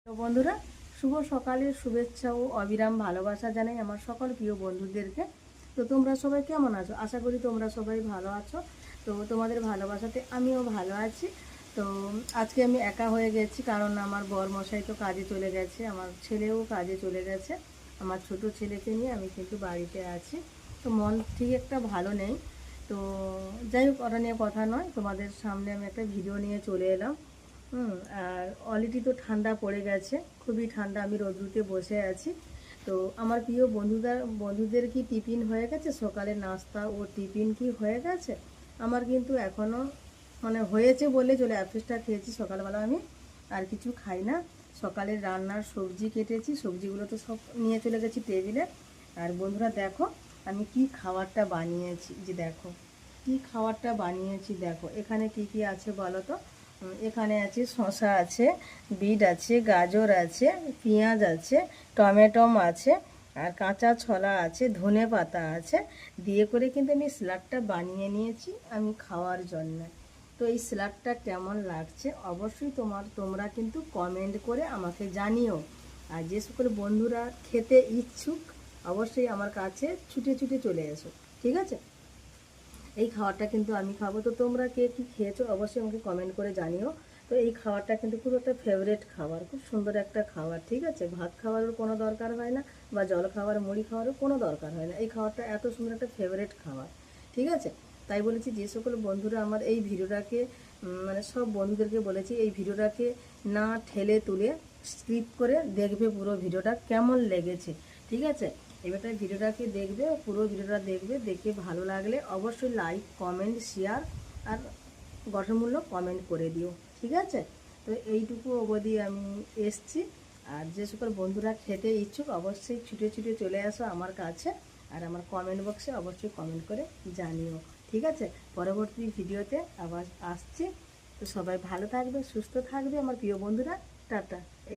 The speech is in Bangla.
তো বন্ধুরা, শুভ সকালের শুভেচ্ছা ও অবিরাম ভালোবাসা জানাই আমার সকল প্রিয় বন্ধুদেরকে। তো তোমরা সবাই কেমন আছো? আশা করি তোমরা সবাই ভালো আছো। তো তোমাদের ভালোবাসাতে আমিও ভালো আছি। তো আজকে আমি একা হয়ে গেছি, কারণ আমার বরমশাই তো কাজে চলে গেছে, আমার ছেলেও কাজে চলে গেছে। আমার ছোট ছেলেকে নিয়ে আমি কিন্তু বাড়িতে আছি। তো মন ঠিক একটা ভালো নেই। তো যাই হোক, ওটা নিয়ে কথা নয়, তোমাদের সামনে আমি একটা ভিডিও নিয়ে চলে এলাম। আর অলরেডি তো ঠান্ডা পড়ে গেছে, খুবই ঠান্ডা। আমি রোদ্রুতে বসে আছি। তো আমার প্রিয় বন্ধুদের কি টিফিন হয়ে গেছে? সকালে নাস্তা ও টিফিন কি হয়ে গেছে? আমার কিন্তু এখনও মানে হয়েছে বলে চলে অ্যাফিসটা খেয়েছি। সকালবেলা আমি আর কিছু খাই না। সকালের রান্নার সবজি কেটেছি, সবজিগুলো তো সব নিয়ে চলে গেছি টেবিলে। আর বন্ধুরা দেখো, আমি কি খাবারটা বানিয়েছি, যে দেখো কি খাবারটা বানিয়েছি। দেখো এখানে কি কি আছে বলো তো। এখানে আছে শসা আছে, বিট আছে, গাজর আছে, পেঁয়াজ আছে, টমেটম আছে, আর কাঁচা ছোলা আছে, ধনে পাতা আছে, দিয়ে করে কিন্তু আমি স্যালাডটা বানিয়ে নিয়েছি আমি খাওয়ার জন্য। তো এই স্যালাডটা কেমন লাগছে অবশ্যই তোমরা কিন্তু কমেন্ট করে আমাকে জানিও। আর যে সকল বন্ধুরা খেতে ইচ্ছুক অবশ্যই আমার কাছে ছুটে ছুটে চলে এসো, ঠিক আছে? এই খাবারটা কিন্তু আমি খাবো। তো তোমরা কে কী খেয়েছো অবশ্যই আমাকে কমেন্ট করে জানিও। তো এই খাবারটা কিন্তু খুব একটা ফেভারেট খাবার, খুব সুন্দর একটা খাবার, ঠিক আছে? ভাত খাওয়ারও কোনো দরকার হয় না, বা জল খাবার মুড়ি খাওয়ারও কোনো দরকার হয় না। এই খাবারটা এত সুন্দর একটা ফেভারেট খাবার, ঠিক আছে? তাই বলেছি যে সকল বন্ধুরা আমার এই ভিডিওটাকে মানে সব বন্ধুদেরকে বলেছি এই ভিডিওটাকে না ঠেলে তুলে স্কিপ করে দেখবে পুরো ভিডিওটা কেমন লেগেছে, ঠিক আছে? এবারটা ভিডিওটাকে দেখবে, পুরো ভিডিওটা দেখবে, দেখে ভালো লাগলে অবশ্যই লাইক কমেন্ট শেয়ার আর গঠনমূলক কমেন্ট করে দিও, ঠিক আছে? তো এইটুকু অবধি আমি এসছি। আর যে সকল বন্ধুরা খেতে ইচ্ছুক অবশ্যই ছুটে ছুটে চলে আসো আমার কাছে, আর আমার কমেন্ট বক্সে অবশ্যই কমেন্ট করে জানিও, ঠিক আছে? পরবর্তী ভিডিওতে আবার আসছি। তো সবাই ভালো থাকবে, সুস্থ থাকবে আমার প্রিয় বন্ধুরা। টাটা।